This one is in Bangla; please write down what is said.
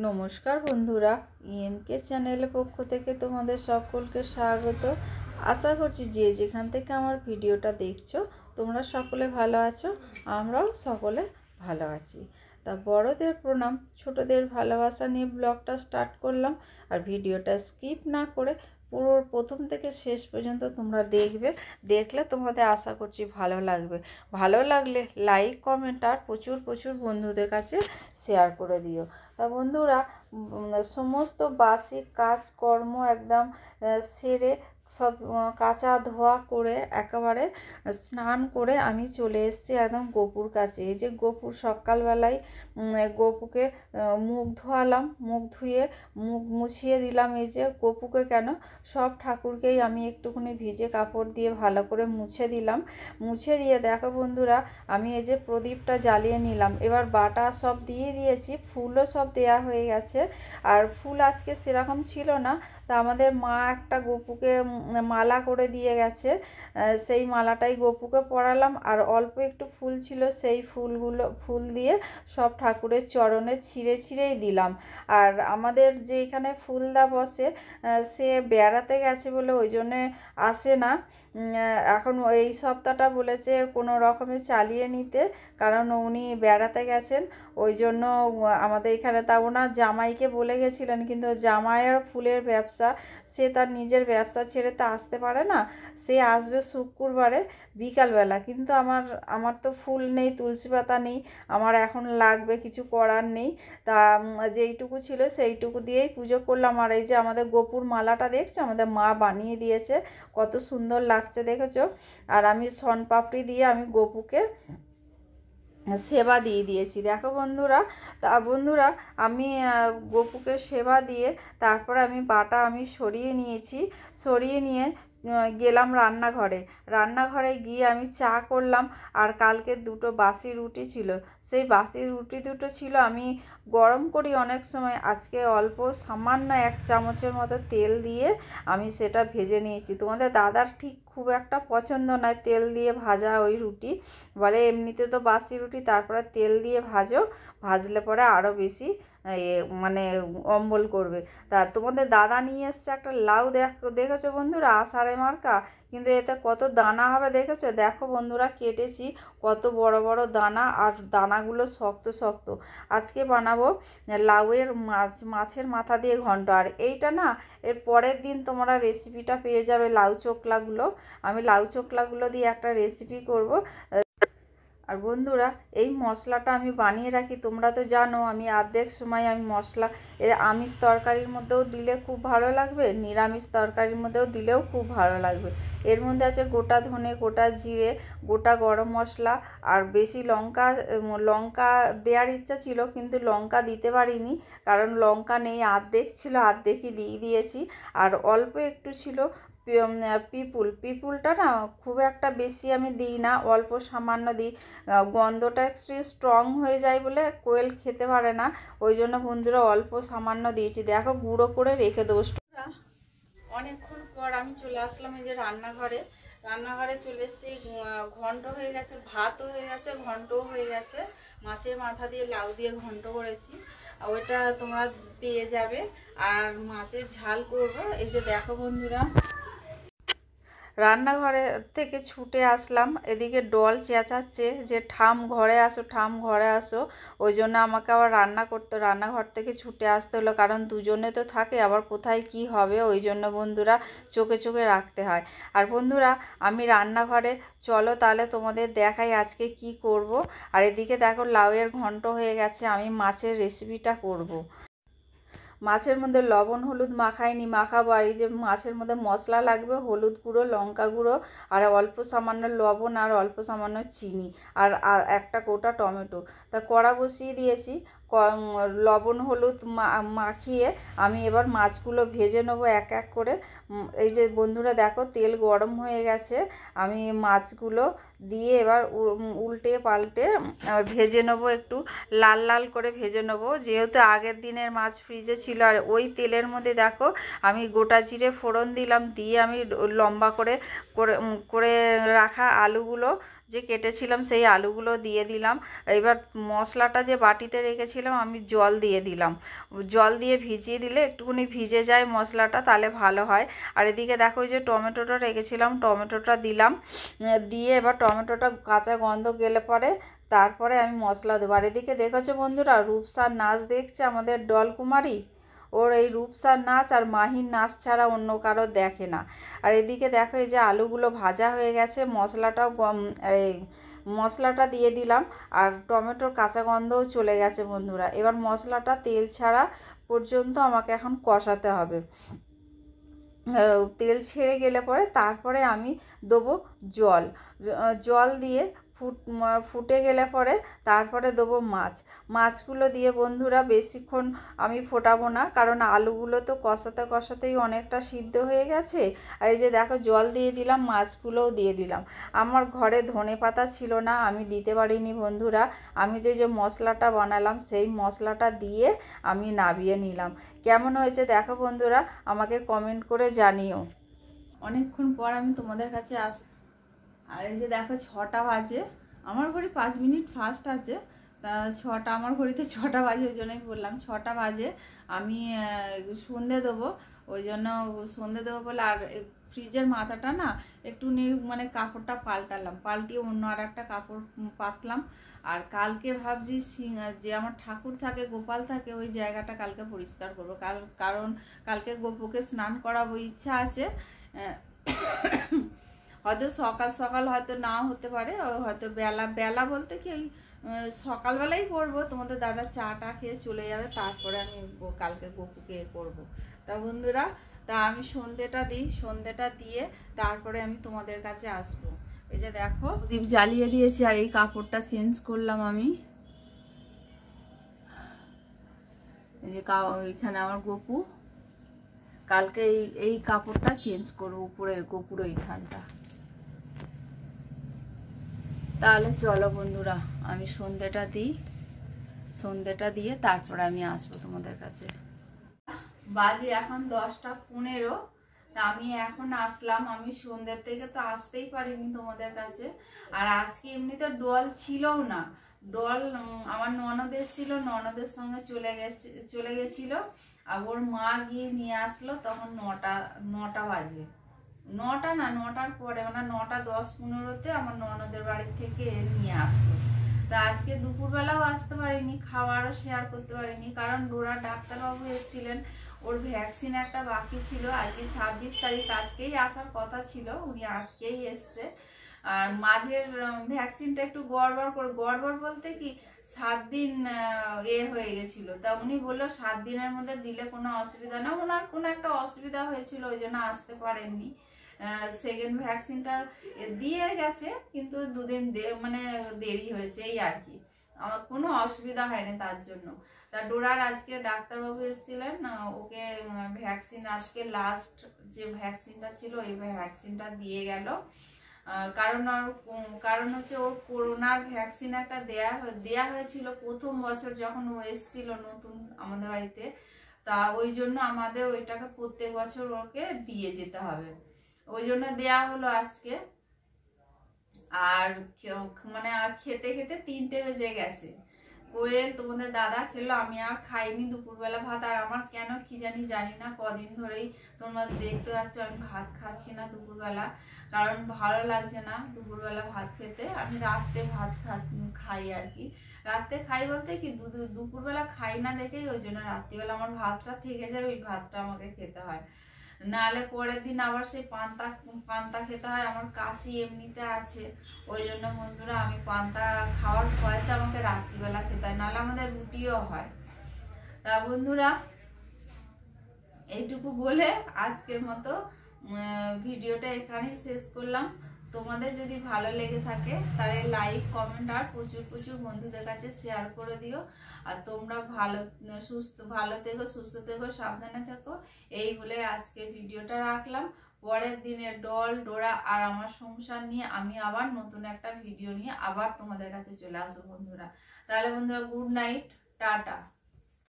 নমস্কার বন্ধুরা, ইএনকে চ্যানেলের পক্ষ থেকে তোমাদের সকলকে স্বাগত। আশা করছি যে যেখান থেকে আমার ভিডিওটা দেখছো তোমরা সকলে ভালো আছো, আমরাও সকলে ভালো আছি। তা বড়দের প্রণাম, ছোটদের ভালোবাসা নিয়ে ব্লগটা স্টার্ট করলাম। আর ভিডিওটা স্কিপ না করে পুরো প্রথম থেকে শেষ পর্যন্ত তোমরা দেখলে তোমাদের আশা করছি ভালো লাগবে। ভালো লাগলে লাইক, কমেন্ট আর প্রচুর প্রচুর বন্ধুদের কাছে শেয়ার করে দিও। তা বন্ধুরা, সমস্ত বাসি কাজকর্ম একদম সেরে সব কাচা ধোয়া করে একেবারে স্নান করে আমি চলে এসেছি একদম গোপুর কাছে। এই যে গোপুর সকালবেলায় গোপুকে মুখ ধোয়ালাম, মুখ ধুয়ে মুখ মুছিয়ে দিলাম। এই যে গোপুকে কেন, সব ঠাকুরকেই আমি একটুখানি ভিজে কাপড় দিয়ে ভালো করে মুছে দিলাম। মুছে দিয়ে দেখো বন্ধুরা, আমি এই যে প্রদীপটা জ্বালিয়ে নিলাম। এবার বাটা সব দিয়ে দিয়েছি, ফুলও সব দেয়া হয়ে গেছে। আর ফুল আজকে সেরকম ছিল না, তা আমাদের মা একটা গোপুকে মালা করে দিয়ে গেছে, সেই মালাটাই গোপুকে পরালাম। আর অল্প একটু ফুল ছিল, সেই ফুল দিয়ে সব ঠাকুরের চরণে ছিঁড়ে ছিঁড়েই দিলাম। আর আমাদের যে এখানে ফুলদা বসে, সে বেড়াতে গেছে বলে ওই জন্যে আসে না। এখন এই সপ্তাহটা বলেছে কোনো রকমে চালিয়ে নিতে, কারণ উনি বেড়াতে গেছেন। ওই জন্য আমাদের এখানে তাও না, জামাইকে বলে গেছিলেন, কিন্তু জামাইয়ের ফুলের ব্যবসা, সে তার নিজের ব্যবসা ছেড়ে তো আসতে পারে না। সে আসবে শুক্রবারে বিকালবেলা, কিন্তু আমার তো ফুল নেই, তুলসী পাতা নেই, আমার এখন লাগবে, কিছু করার নেই। তা যেইটুকু ছিল সেইটুকু দিয়েই পুজো করলাম। আর এই যে আমাদের গোপুর মালাটা দেখছো, আমাদের মা বানিয়ে দিয়েছে, কত সুন্দর লাগছে দেখেছো। আর আমি শনপাপড়ি দিয়ে আমি গোপুকে সেবা দিয়ে দিয়েছি, দেখো বন্ধুরা। তা বন্ধুরা, আমি গোপুকে সেবা দিয়ে তারপর আমি বাটা সরিয়ে নিয়েছি। সরিয়ে নিয়ে গেলাম রান্নাঘরে গিয়ে আমি চা করলাম। আর কালকে দুটো বাসি রুটি ছিল, সেই বাসি রুটি দুটো ছিল, আমি গরম করি অনেক সময়। আজকে অল্প সামান্য 1 চামচের মতো তেল দিয়ে আমি সেটা ভেজে নিয়েছি। তোমাদের দাদার ঠিক খুব একটা পছন্দ নয় তেল দিয়ে ভাজা ওই রুটি, বলে এমনিতে তো বাসি রুটি, তারপরে তেল দিয়ে ভাজলে পরে আরও বেশি মানে অম্বল করবে। তা তোমাদের দাদা নিয়ে এসছে একটা লাউ, দেখেছো বন্ধুরা, আষাঢ়ে মার্কা, কিন্তু এতে কত দানা হবে দেখেছো। দেখো বন্ধুরা, কেটেছি কত বড় বড় দানা, আর দানাগুলো শক্ত শক্ত। আজকে বানাবো লাউয়ের মাছের মাথা দিয়ে ঘন্ট। আর এইটা না, এর পরের দিন তোমরা রেসিপিটা পেয়ে যাবে লাউ চোকলাগুলো। আমি লাউ চোকলাগুলো দিয়ে একটা রেসিপি করব। আর বন্ধুরা, এই মশলাটা আমি বানিয়ে রাখি, তোমরা তো জানো আমি অর্ধেক সময় আমি মশলা আমিষ তরকারির মধ্যেও দিলে খুব ভালো লাগবে, নিরামিষ তরকারির মধ্যেও দিলেও খুব ভালো লাগবে। এর মধ্যে আছে গোটা ধনে, গোটা জিরে, গোটা গরম মশলা, আর বেশি লঙ্কা দেওয়ার ইচ্ছা ছিল, কিন্তু লঙ্কা দিতে পারিনি, কারণ লঙ্কা নেই, অর্ধেক ছিল, অর্ধেকই দিয়ে দিয়েছি। আর অল্প একটু ছিল পিপুলটা না খুব একটা বেশি আমি দিই না, অল্প সামান্য দিই। গন্ধটা একটু স্ট্রং হয়ে যায় বলে কোয়েল খেতে পারে না, ওই জন্য বন্ধুরা অল্প সামান্য দিয়েছি। দেখো গুঁড়ো করে রেখে দেবো। অনেকক্ষণ পর আমি চলে আসলাম এই যে রান্নাঘরে চলে এসেছি। ঘন্ট হয়ে গেছে, ভাতও হয়ে গেছে, ঘন্টও হয়ে গেছে। মাছের মাথা দিয়ে লাউ দিয়ে ঘন্ট করেছি, ওইটা তোমরা পেয়ে যাবে। আর মাছের ঝাল করবো। এই যে দেখো বন্ধুরা, রান্নাঘরে থেকে ছুটে আসলাম, এদিকে ডল চেঁচাচ্ছে যে ঠাম ঘরে আসো, ঠাম ঘরে আসো। ওই জন্য আমাকে আবার রান্নাঘর থেকে ছুটে আসতে হলো, কারণ দুজনে তো থাকে, আবার কোথায় কি হবে, ওই জন্য বন্ধুরা চোখে চোখে রাখতে হয়। আর বন্ধুরা, আমি রান্নাঘরে, চলো তাহলে তোমাদের দেখাই আজকে কি করব। আর এদিকে দেখো লাউয়ের ঘন্ট হয়ে গেছে, আমি মাছের রেসিপিটা করব। মাছের মধ্যে লবণ হলুদ মাখাইনি, মাখাবো। আর এই যে মাছের মধ্যে মশলা লাগবে, হলুদ গুঁড়ো, লঙ্কা গুঁড়ো, আর অল্প সামান্য লবণ, আর অল্প সামান্য চিনি, আর একটা গোটা টমেটো। তা কড়া বসিয়ে দিয়েছি, লবণ হলুদ মাখিয়ে আমি এবার মাছগুলো ভেজে নেবো এক এক করে। এই যে বন্ধুরা দেখো, তেল গরম হয়ে গেছে, আমি মাছগুলো দিয়ে এবার উল্টে পাল্টে ভেজে নেবো, একটু লাল লাল করে ভেজে নেবো, যেহেতু আগের দিনের মাছ ফ্রিজে ছিল। আর ওই তেলের মধ্যে দেখো আমি গোটা জিরে ফোড়ন দিলাম, দিয়ে আমি লম্বা করে করে রাখা আলুগুলো যে কেটেছিলাম সেই আলুগুলো দিয়ে দিলাম। এবার মশলাটা যে বাটিতে রেখেছিলাম আমি জল দিয়ে দিলাম। জল দিয়ে ভিজিয়ে দিলে একটুখানি ভিজে যায় মশলাটা, তাহলে ভালো হয়। আর এদিকে দেখো ওই যে টমেটোটা রেখেছিলাম, টমেটোটা দিলাম। দিয়ে এবার টমেটোটা কাঁচা গন্ধ গেলে পরে তারপরে আমি মশলা দেবো। আর এদিকে দেখেছো বন্ধুরা, রূপসার নাচ দেখছে আমাদের ডলকুমারী। ওর এই রূপসার নাচ আর মাহির নাচ ছাড়া অন্য কারো দেখে না। আর এদিকে দেখো এই যে আলুগুলো ভাজা হয়ে গেছে, মশলাটাও এই মশলাটা দিয়ে দিলাম আর টমেটোর কাঁচা গন্ধও চলে গেছে বন্ধুরা। এবার মশলাটা তেল ছাড়া পর্যন্ত আমাকে এখন কষাতে হবে। তেল ছেড়ে গেলে পরে তারপরে আমি দেবো জল। জল দিয়ে ফুটে গেলে পরে তারপরে দেবো মাছগুলো দিয়ে বন্ধুরা বেশিক্ষণ আমি ফোটাবো না, কারণ আলুগুলো তো কষাতে কষাতেই অনেকটা সিদ্ধ হয়ে গেছে। আর এই যে দেখো জল দিয়ে দিলাম, মাছগুলোও দিয়ে দিলাম। আমার ঘরে ধনেপাতা ছিল না, আমি দিতে পারিনি বন্ধুরা। আমি যে মশলাটা বানালাম সেই মশলাটা দিয়ে আমি নামিয়ে নিলাম। কেমন হয়েছে দেখো বন্ধুরা, আমাকে কমেন্ট করে জানিও। অনেকক্ষণ পর আমি তোমাদের কাছে আর এই যে দেখো 6টা বাজে, আমার ঘড়ি 5 মিনিট ফাস্ট আছে, তা 6টা আমার ঘড়িতে 6টা বাজে, ওই জন্যই বললাম 6টা বাজে। আমি সন্ধে দেবো, ওই জন্য সন্ধে দেবো বলে। আর ফ্রিজের মাথাটা না একটু মানে কাপড়টা পাল্টিয়ে অন্য আর একটা কাপড় পাতলাম। আর কালকে ভাবছি যে আমার ঠাকুর থাকে, গোপাল থাকে, ওই জায়গাটা কালকে পরিষ্কার করবো। কারণ কালকে গোপুকে স্নান করাবো, ইচ্ছা আছে। হয়তো সকাল সকাল হয়তো নাও হতে পারে, হয়তো বেলা বলতে কি ওই সকালবেলাই করবো। তোমাদের দাদা চাটা খেয়ে চলে যাবে, তারপরে আমি কালকে গোপুকে করবো। তা বন্ধুরা, তা আমি সন্ধেটা দিয়ে তারপরে আমি তোমাদের কাছে আসবো। এই যে দেখো প্রদীপ জ্বালিয়ে দিয়েছি আর এই কাপড়টা চেঞ্জ করলাম আমি। এই যে এখানে আমার গোপু, কালকে এই কাপড়টা চেঞ্জ করবো উপরের গোপুর এইখানটা। তাহলে চলো বন্ধুরা, আমি সন্ধেটা দিয়ে তারপরে আমি আসবো তোমাদের কাছে। বাজে এখন 10টা 15। তা আমি এখন আসলাম, আমি সন্ধ্যের থেকে তো আসতেই পারিনি তোমাদের কাছে। আর আজকে এমনিতে ডল ছিলও না, ডল আমার ননদ এসেছিল, ননদের সঙ্গে চলে গেছিল। আর ওর মা গিয়ে নিয়ে আসলো, তখন 9টা বাজে। 9টা না, 9টার পরে, মানে 9টা 10-15-তে আমার ননদের বাড়ি থেকে নিয়ে আসলো। তা আজকে দুপুরবেলাও আসতে পারিনি, খাওয়ারও শেয়ার করতে পারিনি, কারণ ডোরা ডাক্তারবাবু এসেছিলেন। ওর ভ্যাকসিন একটা বাকি ছিল, আজকে 26 তারিখ, আজকেই আসার কথা ছিল, উনি আজকেই এসছে। আর মাঝের ভ্যাকসিনটা একটু গড়বড় বলতে কি 7 দিন হয়ে গেছিল। তা উনি বললো 7 দিনের মধ্যে দিলে কোনো অসুবিধা না, ওনার কোনো একটা অসুবিধা হয়েছিল, ওই জন্য আসতে পারেননি। সেকেন্ড ভ্যাকসিনটা দিয়ে গেছে, কিন্তু 2 দিন মানে দেরি হয়েছে, এই আর কি। আমার কোনো অসুবিধা হয়নি তার জন্য। তা ডোরার আজকে ডাক্তারবাবু এসেছিলেন, ওকে ভ্যাকসিন আজকে লাস্ট যে ভ্যাকসিনটা ছিল এই ভ্যাকসিনটা দিয়ে গেল। কারণ হচ্ছে ওর করোনার ভ্যাকসিন একটা দেয়া হয়েছিল প্রথম বছর যখন ও এসেছিল নতুন আমাদের বাড়িতে। তা ওই জন্য আমাদের ওইটাকে প্রত্যেক বছর ওকে দিয়ে যেতে হবে, ওই জন্য দেয়া হলো আজকে। আর মানে খেতে খেতে 3টে বেজে গেছে। কোয়েল তোমাদের দাদা খেলো, আমি আর খাইনি দুপুরবেলা ভাত। আর আমার কেন কি জানি না, কদিন ধরেই তোমরা দেখতে পাচ্ছ আমি ভাত খাচ্ছি না দুপুরবেলা, কারণ ভালো লাগছে না দুপুরবেলা ভাত খেতে। আমি রাত্রে ভাত খাই আর কি। রাত্রে খাই বলতে কি দুপুরবেলা খাই না দেখেই ওই জন্য রাত্রিবেলা আমার ভাতটা থেকে যাবে, ওই ভাতটা আমাকে খেতে হয়, নাহলে পরের দিন আবার সেই পান্তা খেতে হয়। আমার কাশি এমনিতে আছে, ওই জন্য বন্ধুরা আমি পান্তা খাওয়ার ফলেতে আমাকে রাত্রিবেলা খেতে হয়, নাহলে আমাদের রুটিও হয়। তা বন্ধুরা, এইটুকু বলে আজকের মতো ভিডিওটা এখানেই শেষ করলাম। তোমাদের যদি ভালো লেগে থাকে তাহলে লাইক কমেন্ট আর প্রচুর বন্ধুদের কাছে শেয়ার করে দিও। আর তোমরা ভালো থেকো, সুস্থ থেকো, সাবধানে থেকো, এই বলে আজকে ভিডিওটা রাখলাম। পরের দিনে ডোরা আর আমার সংসার নিয়ে আমি আবার নতুন একটা ভিডিও নিয়ে আবার তোমাদের কাছে চলে আসবো বন্ধুরা। তাহলে বন্ধুরা, গুড নাইট, টাটা।